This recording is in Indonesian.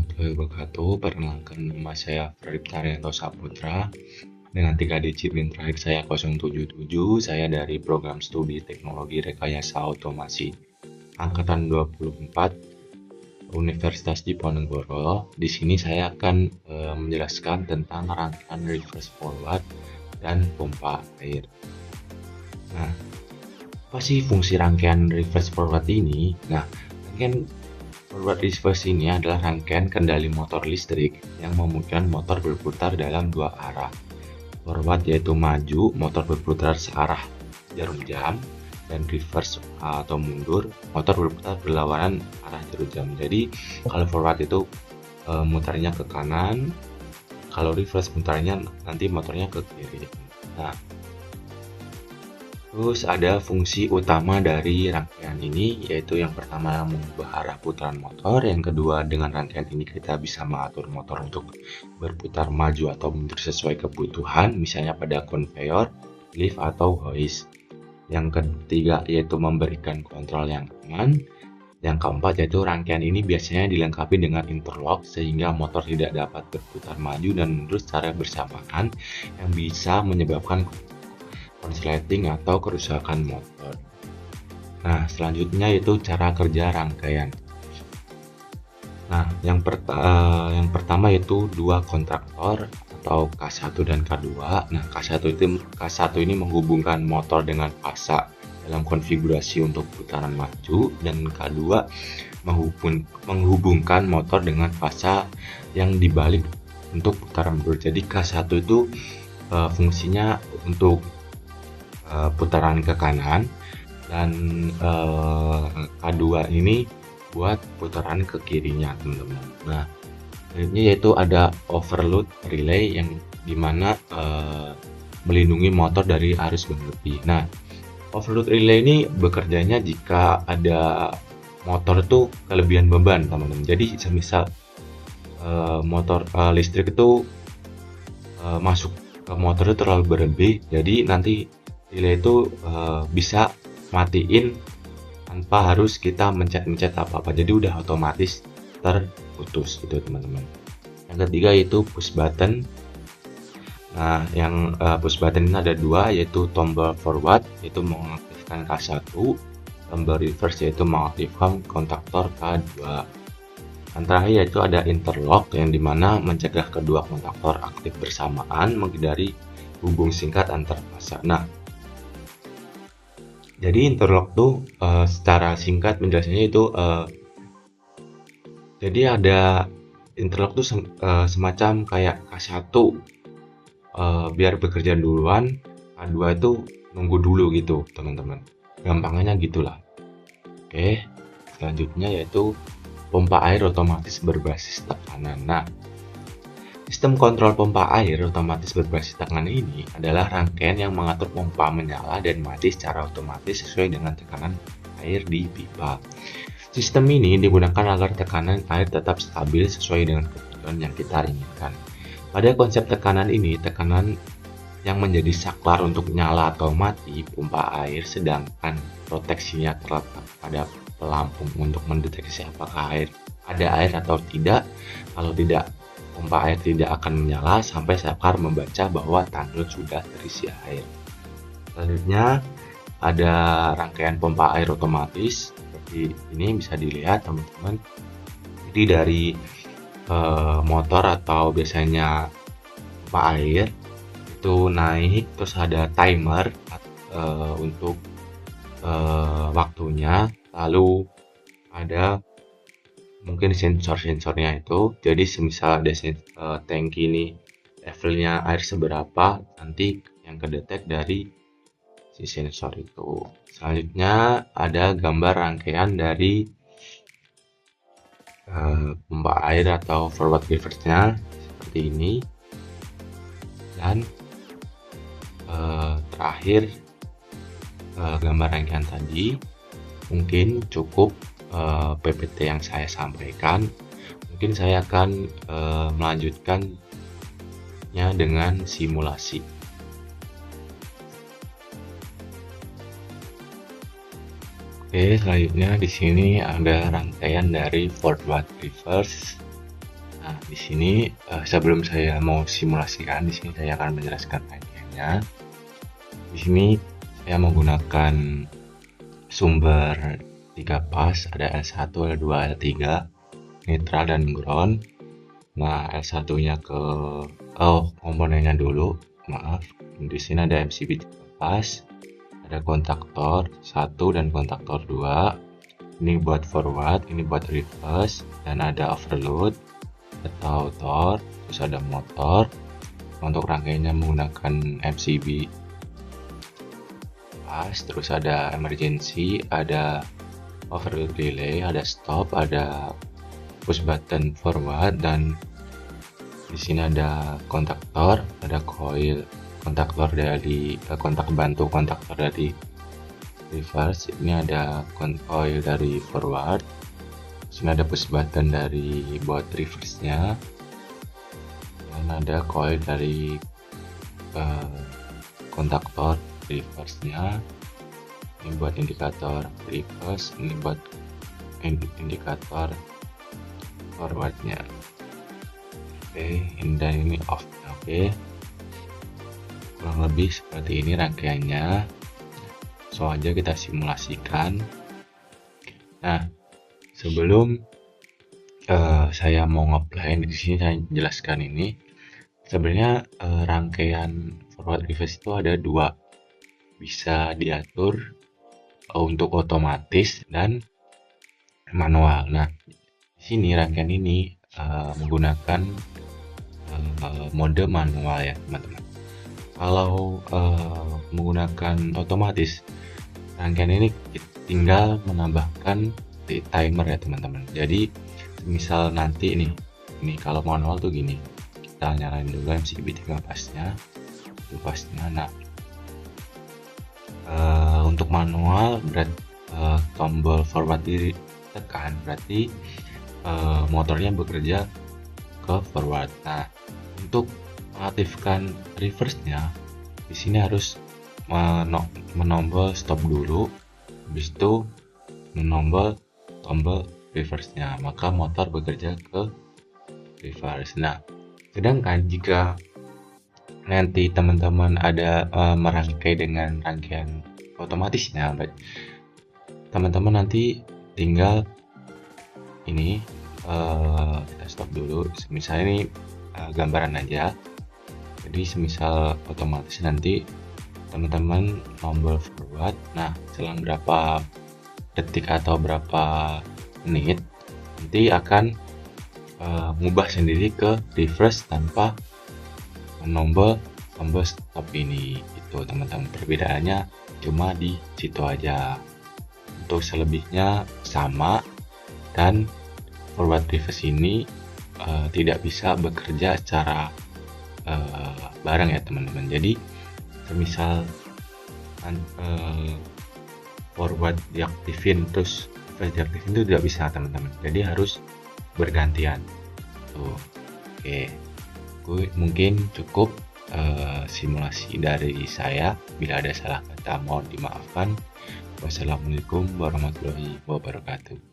warahmatullahi wabarakatuh. Perkenalkan, nama saya Fredrik Taryanto Saputra. Dengan 3 digit NIM terakhir saya 077. Saya dari program studi teknologi rekayasa otomasi angkatan 24 Universitas Diponegoro. Di sini saya akan menjelaskan tentang rangkaian reverse forward dan pompa air. Nah, apa sih fungsi rangkaian reverse forward ini? Nah, rangkaian forward reverse ini adalah rangkaian kendali motor listrik yang memungkinkan motor berputar dalam dua arah. Forward yaitu maju, motor berputar searah jarum jam, dan reverse atau mundur, motor berputar berlawanan arah jarum jam. Jadi kalau forward itu mutarnya ke kanan, kalau reverse mutarnya nanti motornya ke kiri. Nah, terus ada fungsi utama dari rangkaian ini, yaitu yang pertama mengubah arah putaran motor, yang kedua dengan rangkaian ini kita bisa mengatur motor untuk berputar maju atau mundur sesuai kebutuhan, misalnya pada konveyor, lift atau hoist. Yang ketiga yaitu memberikan kontrol yang aman. Yang keempat yaitu rangkaian ini biasanya dilengkapi dengan interlock sehingga motor tidak dapat berputar maju dan mundur secara bersamaan yang bisa menyebabkan konsleting atau kerusakan motor. Nah, selanjutnya itu cara kerja rangkaian. Nah, yang pertama yaitu dua kontraktor atau K1 dan K2. Nah, K1 ini menghubungkan motor dengan fasa dalam konfigurasi untuk putaran maju, dan K2 menghubungkan motor dengan fasa yang dibalik untuk putaran mundur. Jadi K1 itu fungsinya untuk putaran ke kanan, dan K2 ini buat putaran ke kirinya, teman-teman. Nah, selanjutnya yaitu ada overload relay yang dimana melindungi motor dari arus berlebih. Nah, overload relay ini bekerjanya jika ada motor itu kelebihan beban, teman-teman. Jadi semisal motor listrik itu masuk ke motor itu terlalu berlebih, jadi nanti relay itu bisa matiin tanpa harus kita mencet apa-apa, jadi udah otomatis terputus gitu, teman-teman. Yang ketiga yaitu push button. Nah, yang push button ini ada dua, yaitu tombol forward yaitu mengaktifkan K1, tombol reverse yaitu mengaktifkan kontaktor K2. Yang terakhir yaitu ada interlock yang dimana mencegah kedua kontaktor aktif bersamaan, menghindari hubung singkat antar fasa. Nah, jadi interlock tuh secara singkat penjelasannya itu jadi ada interlock tuh semacam kayak K1 biar bekerja duluan, K2 itu nunggu dulu gitu, teman-teman. Gampangnya gitulah. Oke, selanjutnya yaitu pompa air otomatis berbasis tekanan. Nah, sistem kontrol pompa air otomatis berbasis tekanan ini adalah rangkaian yang mengatur pompa menyala dan mati secara otomatis sesuai dengan tekanan air di pipa. Sistem ini digunakan agar tekanan air tetap stabil sesuai dengan kebutuhan yang kita inginkan. Pada konsep tekanan ini, tekanan yang menjadi saklar untuk nyala atau mati pompa air, sedangkan proteksinya terletak pada pelampung untuk mendeteksi apakah ada air atau tidak. Kalau tidak, pompa air tidak akan menyala sampai saklar membaca bahwa tanggul sudah terisi air. Selanjutnya ada rangkaian pompa air otomatis. Seperti ini bisa dilihat, teman-teman. Jadi dari motor atau biasanya pompa air itu naik, terus ada timer untuk waktunya, lalu ada mungkin sensor-sensornya itu. Jadi semisal ada tangki ini levelnya air seberapa, nanti yang kedetek dari si sensor itu. Selanjutnya ada gambar rangkaian dari pompa air atau forward reverse-nya seperti ini. Dan terakhir gambar rangkaian tadi. Mungkin cukup PPT yang saya sampaikan. Mungkin saya akan melanjutkannya dengan simulasi. Oke, selanjutnya di sini ada rangkaian dari forward reverse. di sini sebelum saya mau simulasikan, di sini saya akan menjelaskan rangkaiannya. Di sini saya menggunakan sumber 3 pas, ada L1, L2, L3, netral dan ground. Nah, L1-nya ke komponennya dulu, maaf. Di sini ada MCB 3 pas, ada kontaktor 1 dan kontaktor 2. Ini buat forward, ini buat reverse, dan ada overload atau tor, terus ada motor. Untuk rangkaiannya menggunakan MCB pas, terus ada emergency, ada overload relay, ada stop, ada push button forward, dan di sini ada kontaktor, ada coil kontaktor dari kontak bantu kontaktor dari reverse. Ini ada coil dari forward. Sini ada push button dari buat reverse-nya, dan ada coil dari kontaktor reverse-nya. Ini buat indikator reverse, ini buat indikator forward-nya. Oke, ini dan ini off. Oke, kurang lebih seperti ini rangkaiannya. So aja kita simulasikan. Nah, sebelum saya mau ngeplay di sini, saya jelaskan ini. Sebenarnya rangkaian forward reverse itu ada dua, bisa diatur untuk otomatis dan manual. Nah, di sini rangkaian ini menggunakan mode manual ya teman-teman. Kalau menggunakan otomatis, rangkaian ini tinggal menambahkan timer ya teman-teman. Jadi misal nanti ini kalau manual tuh gini, kita nyalain dulu MCB 3 pasnya, nah untuk manual berarti tombol forward ditekan, berarti motornya bekerja ke forward. Nah, untuk mengaktifkan reverse-nya, di sini harus menombol stop dulu, habis itu menombol tombol reverse-nya, maka motor bekerja ke reverse. Nah, sedangkan jika nanti teman-teman ada merangkai dengan rangkaian otomatisnya, teman-teman nanti tinggal ini kita stop dulu. Misalnya ini gambaran aja. Jadi semisal otomatis nanti teman-teman tombol forward, nah selang berapa detik atau berapa menit nanti akan mengubah sendiri ke reverse tanpa menombol tombol stop ini. Itu teman-teman, perbedaannya cuma di situ aja. Untuk selebihnya sama, dan forward reverse ini tidak bisa bekerja secara bareng ya teman-teman. Jadi semisal forward diaktifin terus reverse diaktifin itu tidak bisa teman-teman, jadi harus bergantian tuh. Oke, mungkin cukup simulasi dari saya. Bila ada salah kata mohon dimaafkan. Wassalamualaikum warahmatullahi wabarakatuh.